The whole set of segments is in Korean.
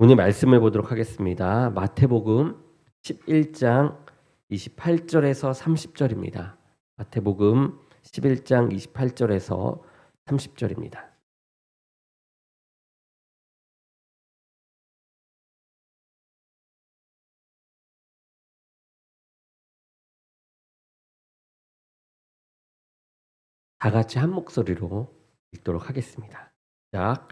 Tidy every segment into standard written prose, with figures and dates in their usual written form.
오늘 말씀을 보도록 하겠습니다. 마태복음 11장 28절에서 30절입니다. 마태복음 11장 28절에서 30절입니다. 다 같이 한 목소리로 읽도록 하겠습니다. 시작.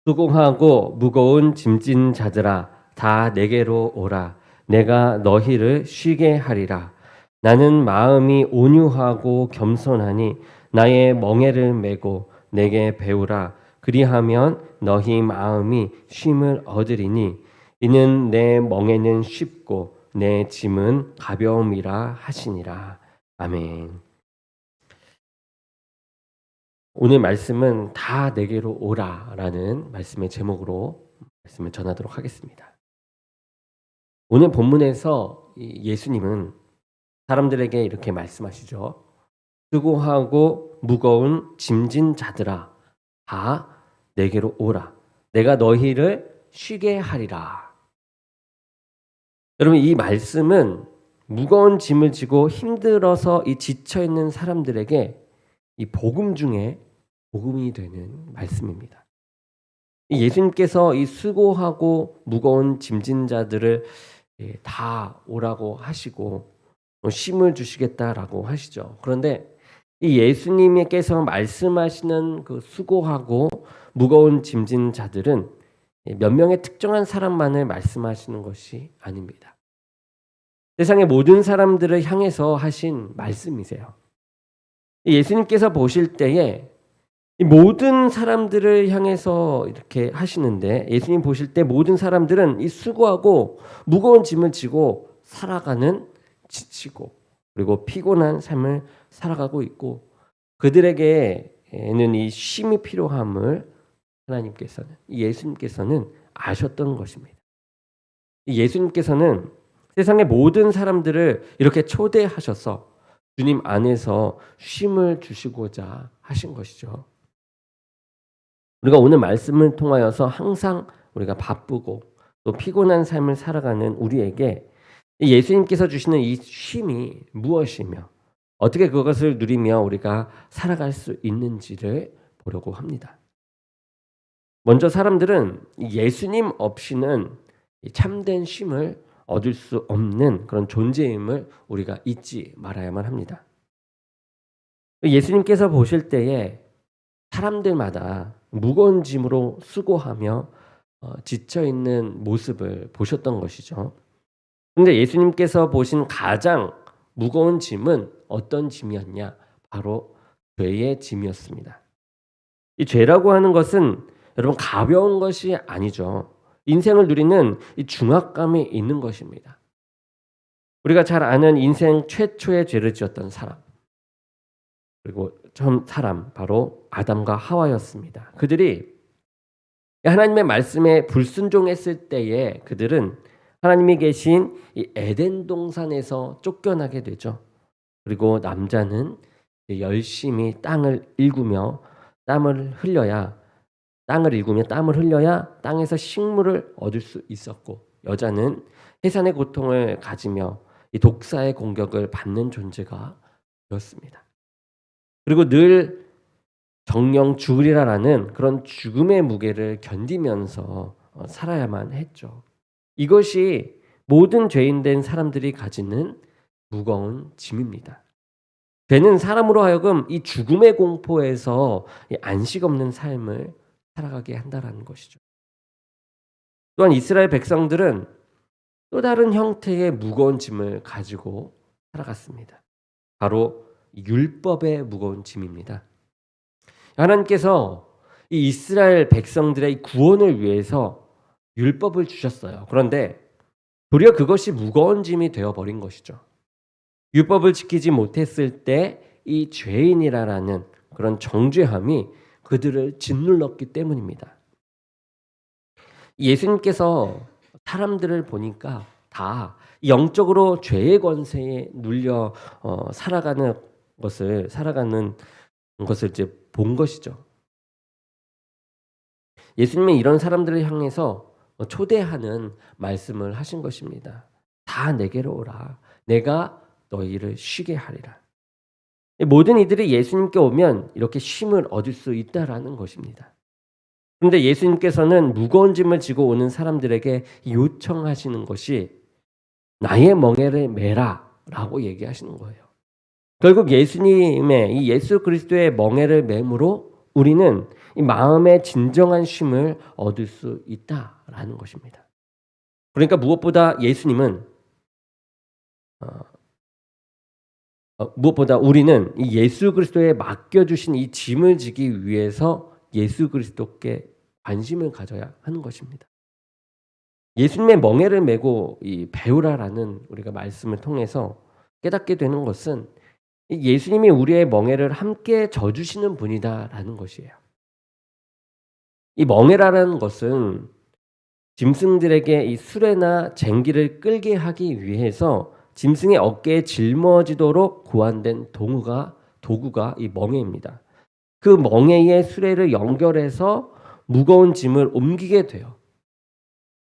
수고하고 무거운 짐진 자들아 다 내게로 오라. 내가 너희를 쉬게 하리라. 나는 마음이 온유하고 겸손하니 나의 멍에를 메고 내게 배우라. 그리하면 너희 마음이 쉼을 얻으리니 이는 내 멍에는 쉽고 내 짐은 가벼움이라 하시니라. 아멘. 오늘 말씀은 다 내게로 오라라는 말씀의 제목으로 말씀을 전하도록 하겠습니다. 오늘 본문에서 예수님은 사람들에게 이렇게 말씀하시죠. 수고하고 무거운 짐진 자들아 다 내게로 오라. 내가 너희를 쉬게 하리라. 여러분, 이 말씀은 무거운 짐을 지고 힘들어서 지쳐있는 사람들에게 이 복음 중에 복음이 되는 말씀입니다. 예수님께서 이 수고하고 무거운 짐진 자들을 다 오라고 하시고 쉼을 주시겠다라고 하시죠. 그런데 이 예수님께서 말씀하시는 그 수고하고 무거운 짐진 자들은 몇 명의 특정한 사람만을 말씀하시는 것이 아닙니다. 세상의 모든 사람들을 향해서 하신 말씀이세요. 예수님께서 보실 때에 모든 사람들을 향해서 이렇게 하시는데, 예수님 보실 때 모든 사람들은 이 수고하고 무거운 짐을 지고 살아가는 지치고 그리고 피곤한 삶을 살아가고 있고, 그들에게는 이 쉼이 필요함을 하나님께서는, 예수님께서는 아셨던 것입니다. 예수님께서는 세상의 모든 사람들을 이렇게 초대하셔서 주님 안에서 쉼을 주시고자 하신 것이죠. 우리가 오늘 말씀을 통하여서 항상 우리가 바쁘고 또 피곤한 삶을 살아가는 우리에게 예수님께서 주시는 이 쉼이 무엇이며 어떻게 그것을 누리며 우리가 살아갈 수 있는지를 보려고 합니다. 먼저 사람들은 예수님 없이는 참된 쉼을 얻을 수 없는 그런 존재임을 우리가 잊지 말아야만 합니다. 예수님께서 보실 때에 사람들마다 무거운 짐으로 수고하며 지쳐있는 모습을 보셨던 것이죠. 그런데 예수님께서 보신 가장 무거운 짐은 어떤 짐이었냐? 바로 죄의 짐이었습니다. 이 죄라고 하는 것은 여러분 가벼운 것이 아니죠. 인생을 누리는 이 중압감이 있는 것입니다. 우리가 잘 아는 인생 최초의 죄를 지었던 사람, 그리고 처음 사람 바로 아담과 하와였습니다. 그들이 하나님의 말씀에 불순종했을 때에 그들은 하나님이 계신 이 에덴 동산에서 쫓겨나게 되죠. 그리고 남자는 열심히 땅을 일구며 땀을 흘려야 땅에서 식물을 얻을 수 있었고, 여자는 해산의 고통을 가지며 이 독사의 공격을 받는 존재가 되었습니다. 그리고 늘 정령 죽으리라라는 그런 죽음의 무게를 견디면서 살아야만 했죠. 이것이 모든 죄인된 사람들이 가지는 무거운 짐입니다. 죄는 사람으로 하여금 이 죽음의 공포에서 안식 없는 삶을 살아가게 한다라는 것이죠. 또한 이스라엘 백성들은 또 다른 형태의 무거운 짐을 가지고 살아갔습니다. 바로 율법의 무거운 짐입니다. 하나님께서 이 이스라엘 백성들의 구원을 위해서 율법을 주셨어요. 그런데 도리어 그것이 무거운 짐이 되어버린 것이죠. 율법을 지키지 못했을 때 이 죄인이라는 그런 정죄함이 그들을 짓눌렀기 때문입니다. 예수님께서 사람들을 보니까 다 영적으로 죄의 권세에 눌려 살아가는 것을 이제 본 것이죠. 예수님은 이런 사람들을 향해서 초대하는 말씀을 하신 것입니다. 다 내게로 오라. 내가 너희를 쉬게 하리라. 모든 이들이 예수님께 오면 이렇게 쉼을 얻을 수 있다라는 것입니다. 그런데 예수님께서는 무거운 짐을 지고 오는 사람들에게 요청하시는 것이 나의 멍에를 메라라고 얘기하시는 거예요. 결국 예수님의 이 예수 그리스도의 멍에를 매므로 우리는 이 마음의 진정한 쉼을 얻을 수 있다라는 것입니다. 그러니까 무엇보다 무엇보다 우리는 이 예수 그리스도에 맡겨주신 이 짐을 지기 위해서 예수 그리스도께 관심을 가져야 하는 것입니다. 예수님의 멍에를 메고 이 배우라라는 우리가 말씀을 통해서 깨닫게 되는 것은 예수님이 우리의 멍에를 함께 져주시는 분이다라는 것이에요. 이 멍에라는 것은 짐승들에게 이 수레나 쟁기를 끌게 하기 위해서 짐승의 어깨에 짊어지도록 고안된 도구가 이 멍에입니다. 그 멍에의 수레를 연결해서 무거운 짐을 옮기게 돼요.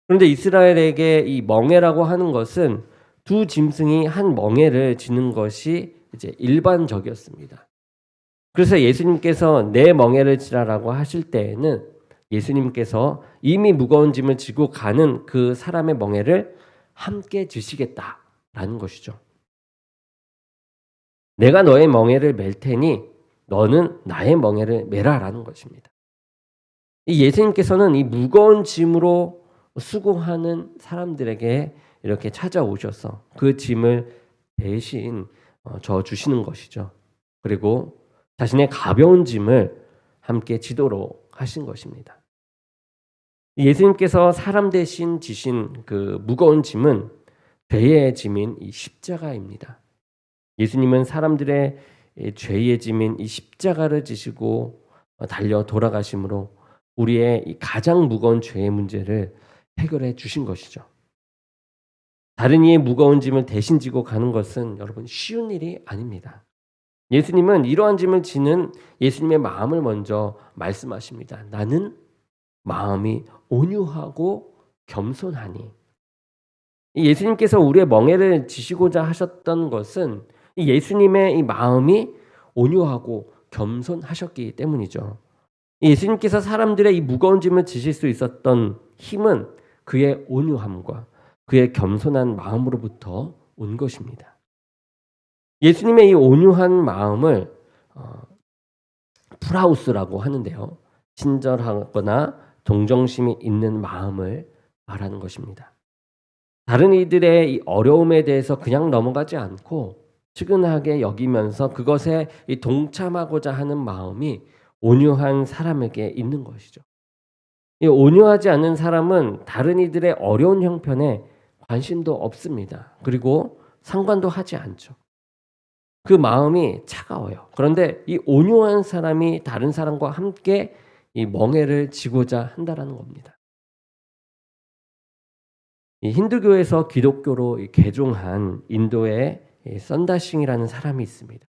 그런데 이스라엘에게 이 멍에라고 하는 것은 두 짐승이 한 멍에를 지는 것이 이제 일반적이었습니다. 그래서 예수님께서 내 멍에를 지라라고 하실 때에는 예수님께서 이미 무거운 짐을 지고 가는 그 사람의 멍에를 함께 지시겠다라는 것이죠. 내가 너의 멍에를 맬 테니 너는 나의 멍에를 메라라는 것입니다. 이 예수님께서는 이 무거운 짐으로 수고하는 사람들에게 이렇게 찾아오셔서 그 짐을 대신 져 주시는 것이죠. 그리고 자신의 가벼운 짐을 함께 지도록 하신 것입니다. 예수님께서 사람 대신 지신 그 무거운 짐은 죄의 짐인 이 십자가입니다. 예수님은 사람들의 죄의 짐인 이 십자가를 지시고 달려 돌아가심으로 우리의 이 가장 무거운 죄의 문제를 해결해 주신 것이죠. 다른 이의 무거운 짐을 대신 지고 가는 것은 여러분 쉬운 일이 아닙니다. 예수님은 이러한 짐을 지는 예수님의 마음을 먼저 말씀하십니다. 나는 마음이 온유하고 겸손하니. 예수님께서 우리의 멍에를 지시고자 하셨던 것은 예수님의 이 마음이 온유하고 겸손하셨기 때문이죠. 예수님께서 사람들의 이 무거운 짐을 지실 수 있었던 힘은 그의 온유함과 그의 겸손한 마음으로부터 온 것입니다. 예수님의 이 온유한 마음을 프라우스라고 하는데요. 친절하거나 동정심이 있는 마음을 말하는 것입니다. 다른 이들의 이 어려움에 대해서 그냥 넘어가지 않고 측은하게 여기면서 그것에 이 동참하고자 하는 마음이 온유한 사람에게 있는 것이죠. 이 온유하지 않은 사람은 다른 이들의 어려운 형편에 관심도 없습니다. 그리고 상관도 하지 않죠. 그 마음이 차가워요. 그런데 이 온유한 사람이 다른 사람과 함께 이 멍에를 지고자 한다라는 겁니다. 이 힌두교에서 기독교로 개종한 인도의 선다싱이라는 사람이 있습니다.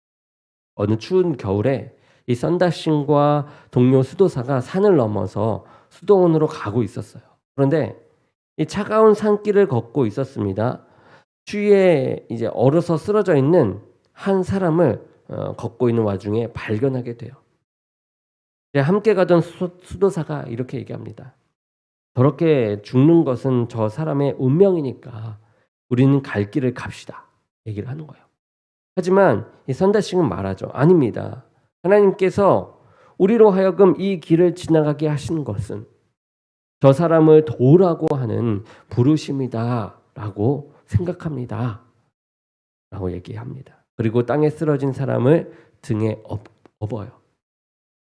어느 추운 겨울에 이 선다싱과 동료 수도사가 산을 넘어서 수도원으로 가고 있었어요. 그런데 이 차가운 산길을 걷고 있었습니다. 추위에 이제 얼어서 쓰러져 있는 한 사람을 걷고 있는 와중에 발견하게 돼요. 함께 가던 수도사가 이렇게 얘기합니다. 저렇게 죽는 것은 저 사람의 운명이니까 우리는 갈 길을 갑시다. 얘기를 하는 거예요. 하지만 이 선다싱은 말하죠. 아닙니다. 하나님께서 우리로 하여금 이 길을 지나가게 하신 것은 저 사람을 도우라고 하는 부르심이다 라고 생각합니다. 라고 얘기합니다. 그리고 땅에 쓰러진 사람을 등에 업어요.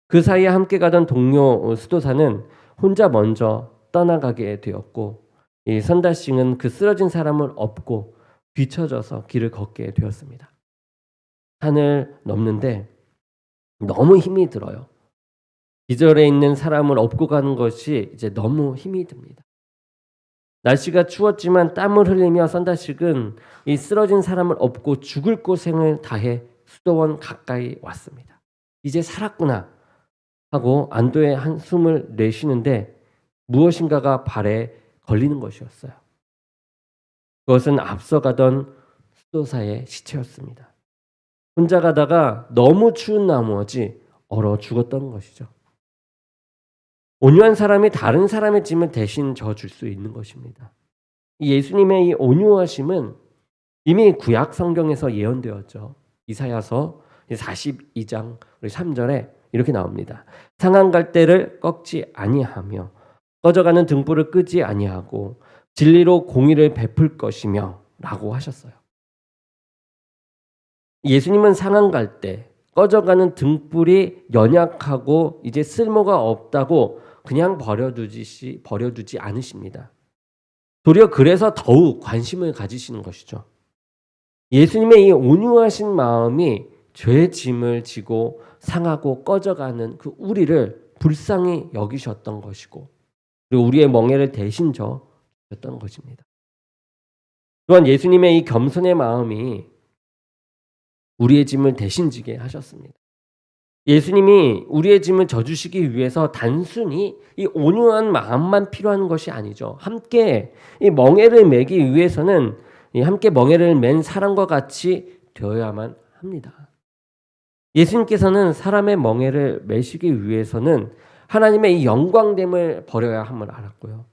그 사이에 함께 가던 동료 수도사는 혼자 먼저 떠나가게 되었고 이 선다싱은 그 쓰러진 사람을 업고 뒤처져서 길을 걷게 되었습니다. 산을 넘는데 너무 힘이 들어요. 기절해 있는 사람을 업고 가는 것이 이제 너무 힘이 듭니다. 날씨가 추웠지만 땀을 흘리며 선다식은 이 쓰러진 사람을 업고 죽을 고생을 다해 수도원 가까이 왔습니다. 이제 살았구나 하고 안도의 한숨을 내쉬는데 무엇인가가 발에 걸리는 것이었어요. 그것은 앞서가던 수도사의 시체였습니다. 혼자 가다가 너무 추운 나머지 얼어 죽었던 것이죠. 온유한 사람이 다른 사람의 짐을 대신 져줄 수 있는 것입니다. 예수님의 이 온유하심은 이미 구약 성경에서 예언되었죠. 이사야서 42장 3절에 이렇게 나옵니다. 상한 갈대를 꺾지 아니하며 꺼져가는 등불을 끄지 아니하고 진리로 공의를 베풀 것이며 라고 하셨어요. 예수님은 상한 갈대, 꺼져가는 등불이 연약하고 이제 쓸모가 없다고 그냥 버려두지 않으십니다. 도리어 그래서 더욱 관심을 가지시는 것이죠. 예수님의 이 온유하신 마음이 죄의 짐을 지고 상하고 꺼져가는 그 우리를 불쌍히 여기셨던 것이고, 그리고 우리의 멍에를 대신 졌던 것입니다. 또한 예수님의 이 겸손의 마음이 우리의 짐을 대신 지게 하셨습니다. 예수님이 우리의 짐을 져주시기 위해서 단순히 이 온유한 마음만 필요한 것이 아니죠. 함께 이 멍에를 매기 위해서는 함께 멍에를 맨 사람과 같이 되어야만 합니다. 예수님께서는 사람의 멍에를 매시기 위해서는 하나님의 이 영광됨을 버려야 함을 알았고요.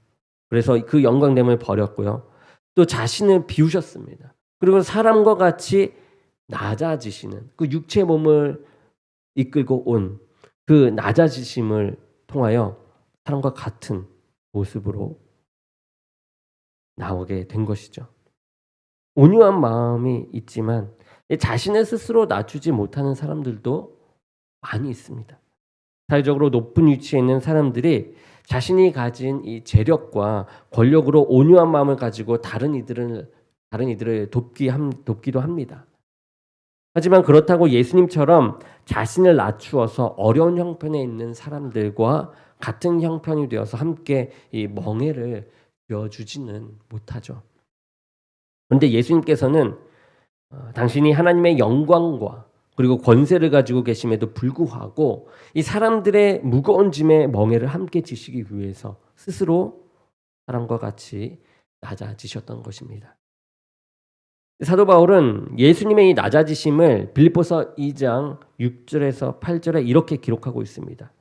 그래서 그 영광됨을 버렸고요. 또 자신을 비우셨습니다. 그리고 사람과 같이 낮아지시는 그 육체 몸을 이끌고 온 그 낮아지심을 통하여 사람과 같은 모습으로 나오게 된 것이죠. 온유한 마음이 있지만 자신을 스스로 낮추지 못하는 사람들도 많이 있습니다. 사회적으로 높은 위치에 있는 사람들이 자신이 가진 이 재력과 권력으로 온유한 마음을 가지고 다른 이들을 돕기도 합니다. 하지만 그렇다고 예수님처럼 자신을 낮추어서 어려운 형편에 있는 사람들과 같은 형편이 되어서 함께 이 멍에를 비워주지는 못하죠. 그런데 예수님께서는 당신이 하나님의 영광과 그리고 권세를 가지고 계심에도 불구하고 이 사람들의 무거운 짐의 멍에를 함께 지시기 위해서 스스로 사람과 같이 낮아지셨던 것입니다. 사도 바울은 예수님의 이 낮아지심을 빌립보서 2장 6절에서 8절에 이렇게 기록하고 있습니다.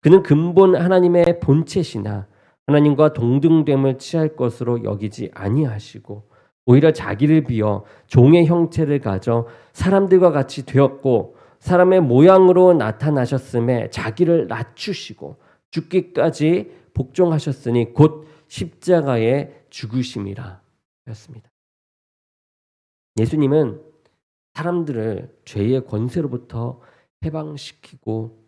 그는 근본 하나님의 본체시나 하나님과 동등됨을 취할 것으로 여기지 아니하시고 오히려 자기를 비어 종의 형체를 가져 사람들과 같이 되었고 사람의 모양으로 나타나셨음에 자기를 낮추시고 죽기까지 복종하셨으니 곧 십자가에 죽으심이라 였습니다. 예수님은 사람들을 죄의 권세로부터 해방시키고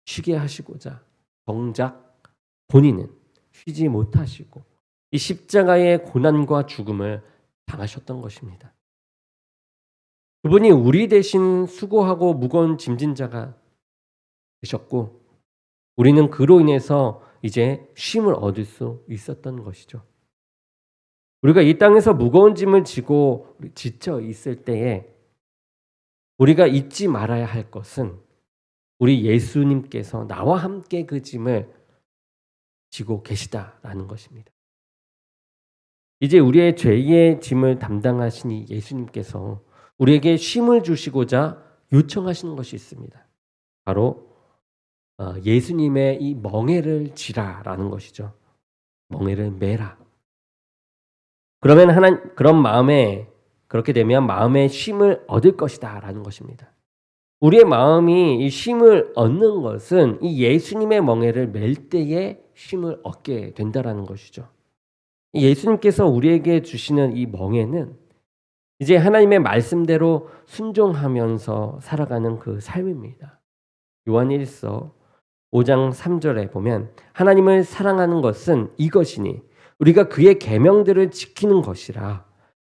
쉬게 하시고자 정작 본인은 쉬지 못하시고 이 십자가의 고난과 죽음을 당하셨던 것입니다. 그분이 우리 대신 수고하고 무거운 짐진 자가 되셨고 우리는 그로 인해서 이제 쉼을 얻을 수 있었던 것이죠. 우리가 이 땅에서 무거운 짐을 지고 지쳐 있을 때에 우리가 잊지 말아야 할 것은 우리 예수님께서 나와 함께 그 짐을 지고 계시다라는 것입니다. 이제 우리의 죄의 짐을 담당하신 이 예수님께서 우리에게 쉼을 주시고자 요청하시는 것이 있습니다. 바로 예수님의 이 멍에를 지라라는 것이죠. 멍에를 매라. 그렇게 되면 마음의 쉼을 얻을 것이다라는 것입니다. 우리의 마음이 이 쉼을 얻는 것은 이 예수님의 멍에를 맬 때에 쉼을 얻게 된다라는 것이죠. 예수님께서 우리에게 주시는 이 멍에는 이제 하나님의 말씀대로 순종하면서 살아가는 그 삶입니다. 요한 1서 5장 3절에 보면 하나님을 사랑하는 것은 이것이니 우리가 그의 계명들을 지키는 것이라.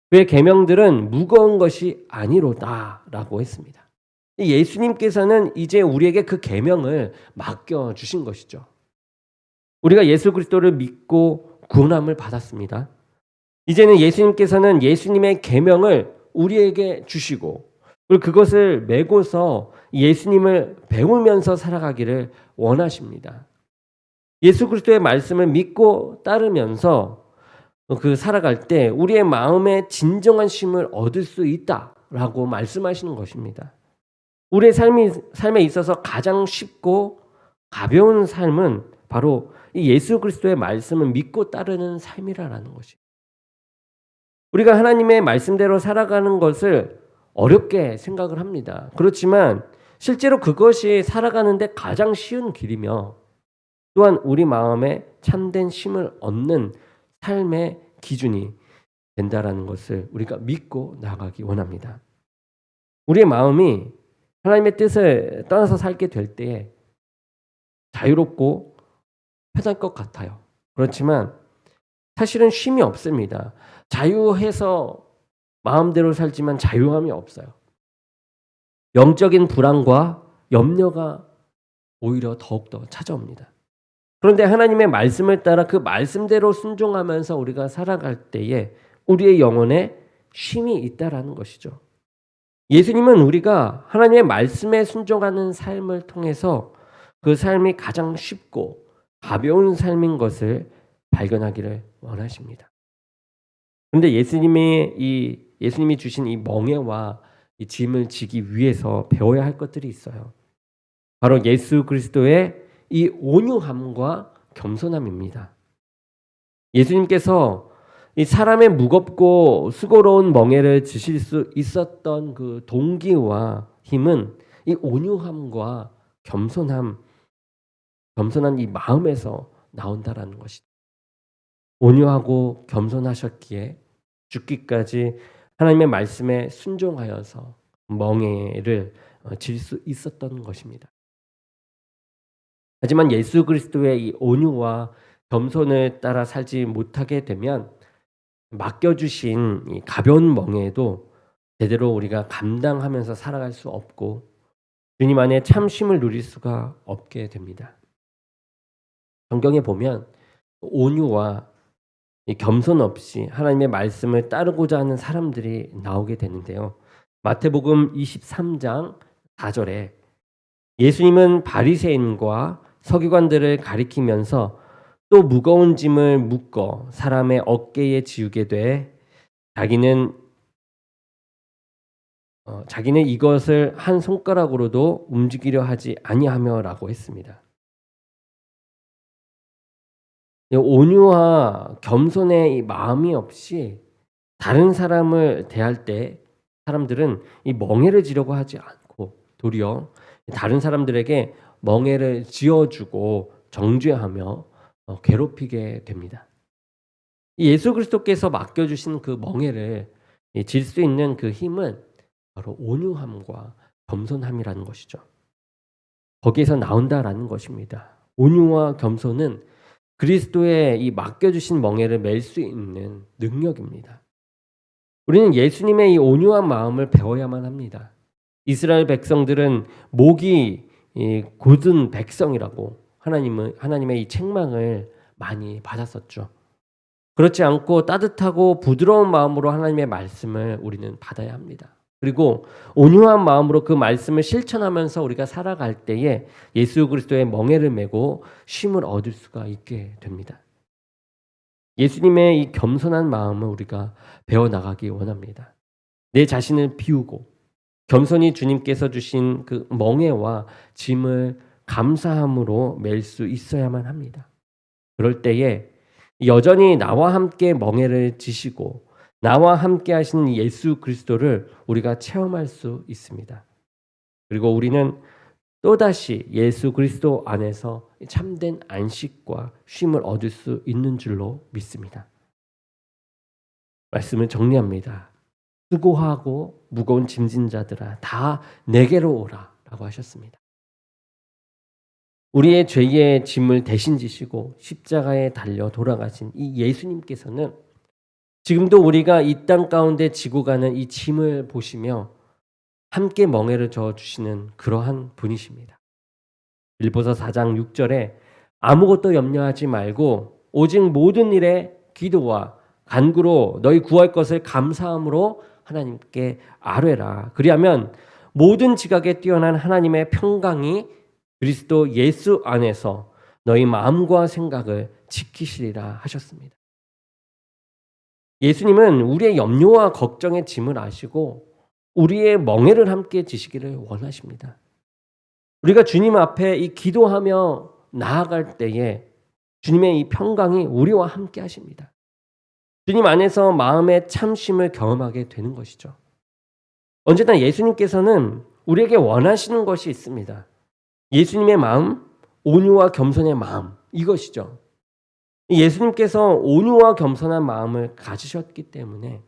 그의 계명들은 무거운 것이 아니로다라고 했습니다. 예수님께서는 이제 우리에게 그 계명을 맡겨주신 것이죠. 우리가 예수 그리스도를 믿고 구원함을 받았습니다. 이제는 예수님께서는 예수님의 계명을 우리에게 주시고 그리고 그것을 메고서 예수님을 배우면서 살아가기를 원하십니다. 예수 그리스도의 말씀을 믿고 따르면서 그 살아갈 때 우리의 마음에 진정한 쉼을 얻을 수 있다라고 말씀하시는 것입니다. 우리의 삶에 있어서 가장 쉽고 가벼운 삶은 바로 이 예수 그리스도의 말씀을 믿고 따르는 삶이라는 것이에요. 우리가 하나님의 말씀대로 살아가는 것을 어렵게 생각을 합니다. 그렇지만 실제로 그것이 살아가는데 가장 쉬운 길이며 또한 우리 마음에 참된 쉼을 얻는 삶의 기준이 된다라는 것을 우리가 믿고 나아가기 원합니다. 우리의 마음이 하나님의 뜻을 떠나서 살게 될 때에 자유롭고 편할 것 같아요. 그렇지만 사실은 쉼이 없습니다. 자유해서 마음대로 살지만 자유함이 없어요. 영적인 불안과 염려가 오히려 더욱더 찾아옵니다. 그런데 하나님의 말씀을 따라 그 말씀대로 순종하면서 우리가 살아갈 때에 우리의 영혼에 쉼이 있다라는 것이죠. 예수님은 우리가 하나님의 말씀에 순종하는 삶을 통해서 그 삶이 가장 쉽고 가벼운 삶인 것을 발견하기를 원하십니다. 그런데 예수님이 주신 이 멍에와 이 짐을 지기 위해서 배워야 할 것들이 있어요. 바로 예수 그리스도의 이 온유함과 겸손함입니다. 예수님께서 이 사람의 무겁고 수고로운 멍에를 지실 수 있었던 그 동기와 힘은 이 온유함과 겸손한 이 마음에서 나온다라는 것이죠. 온유하고 겸손하셨기에 죽기까지 하나님의 말씀에 순종하여서 멍에를 질 수 있었던 것입니다. 하지만 예수 그리스도의 이 온유와 겸손을 따라 살지 못하게 되면 맡겨주신 이 가벼운 멍에도 제대로 우리가 감당하면서 살아갈 수 없고 주님 안에 참 쉼을 누릴 수가 없게 됩니다. 성경에 보면 온유와 이 겸손 없이 하나님의 말씀을 따르고자 하는 사람들이 나오게 되는데요. 마태복음 23장 4절에 예수님은 바리새인과 서기관들을 가리키면서 또 무거운 짐을 묶어 사람의 어깨에 지우게 돼 자기는 이것을 한 손가락으로도 움직이려 하지 아니하며라고 했습니다. 온유와 겸손의 이 마음이 없이 다른 사람을 대할 때 사람들은 이 멍에를 지려고 하지 않고 도리어 다른 사람들에게 멍에를 지어주고 정죄하며 괴롭히게 됩니다. 예수 그리스도께서 맡겨주신 그 멍에를 질 수 있는 그 힘은 바로 온유함과 겸손함이라는 것이죠. 거기에서 나온다라는 것입니다. 온유와 겸손은 그리스도의 이 맡겨주신 멍에를 맬 수 있는 능력입니다. 우리는 예수님의 이 온유한 마음을 배워야만 합니다. 이스라엘 백성들은 목이 곧은 백성이라고 하나님의 이 책망을 많이 받았었죠. 그렇지 않고 따뜻하고 부드러운 마음으로 하나님의 말씀을 우리는 받아야 합니다. 그리고 온유한 마음으로 그 말씀을 실천하면서 우리가 살아갈 때에 예수 그리스도의 멍에를 메고 쉼을 얻을 수가 있게 됩니다. 예수님의 이 겸손한 마음을 우리가 배워나가기 원합니다. 내 자신을 비우고 겸손히 주님께서 주신 그 멍에와 짐을 감사함으로 맬 수 있어야만 합니다. 그럴 때에 여전히 나와 함께 멍에를 지시고 나와 함께 하신 예수 그리스도를 우리가 체험할 수 있습니다. 그리고 우리는 또다시 예수 그리스도 안에서 참된 안식과 쉼을 얻을 수 있는 줄로 믿습니다. 말씀을 정리합니다. 수고하고 무거운 짐진 자들아 다 내게로 오라 라고 하셨습니다. 우리의 죄의 짐을 대신 지시고 십자가에 달려 돌아가신 이 예수님께서는 지금도 우리가 이 땅 가운데 지고 가는 이 짐을 보시며 함께 멍에를 저어주시는 그러한 분이십니다. 빌보서 4장 6절에 아무것도 염려하지 말고 오직 모든 일에 기도와 간구로 너희 구할 것을 감사함으로 하나님께 아뢰라. 그리하면 모든 지각에 뛰어난 하나님의 평강이 그리스도 예수 안에서 너희 마음과 생각을 지키시리라 하셨습니다. 예수님은 우리의 염려와 걱정의 짐을 아시고 우리의 멍에를 함께 지시기를 원하십니다. 우리가 주님 앞에 이 기도하며 나아갈 때에 주님의 이 평강이 우리와 함께 하십니다. 주님 안에서 마음의 참심을 경험하게 되는 것이죠. 언제나 예수님께서는 우리에게 원하시는 것이 있습니다. 예수님의 마음, 온유와 겸손의 마음, 이것이죠. 예수님께서 온유와 겸손한 마음을 가지셨기 때문에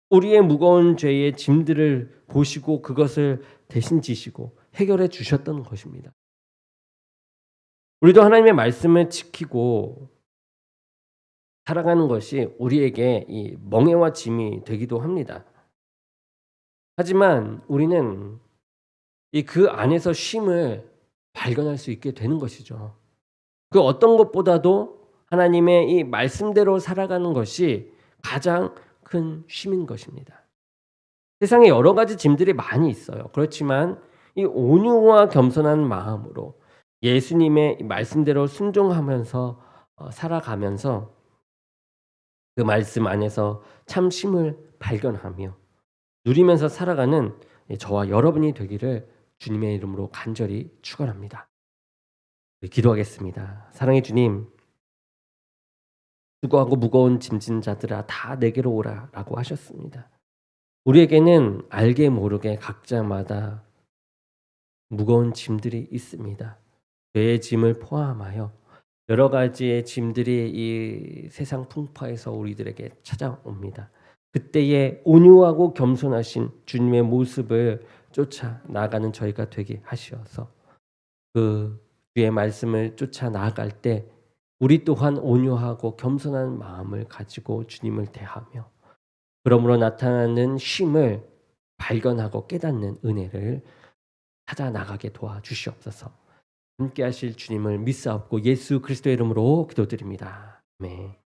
우리의 무거운 죄의 짐들을 보시고 그것을 대신 지시고 해결해 주셨던 것입니다. 우리도 하나님의 말씀을 지키고 살아가는 것이 우리에게 이 멍에와 짐이 되기도 합니다. 하지만 우리는 그 안에서 쉼을 발견할 수 있게 되는 것이죠. 그 어떤 것보다도 하나님의 이 말씀대로 살아가는 것이 가장 큰 쉼인 것입니다. 세상에 여러 가지 짐들이 많이 있어요. 그렇지만 이 온유와 겸손한 마음으로 예수님의 말씀대로 순종하면서 살아가면서 그 말씀 안에서 참 쉼을 발견하며 누리면서 살아가는 저와 여러분이 되기를 주님의 이름으로 간절히 축원합니다. 기도하겠습니다. 사랑의 주님, 수고하고 무거운 짐진 자들아 다 내게로 오라라고 하셨습니다. 우리에게는 알게 모르게 각자마다 무거운 짐들이 있습니다. 죄의 짐을 포함하여 여러 가지의 짐들이 이 세상 풍파에서 우리들에게 찾아옵니다. 그때에 온유하고 겸손하신 주님의 모습을 쫓아 나아가는 저희가 되게 하시어서 그 주의 말씀을 쫓아 나아갈 때 우리 또한 온유하고 겸손한 마음을 가지고 주님을 대하며 그러므로 나타나는 쉼을 발견하고 깨닫는 은혜를 찾아 나가게 도와주시옵소서. 함께 하실 주님을 믿사옵고 예수 그리스도의 이름으로 기도드립니다. 아멘.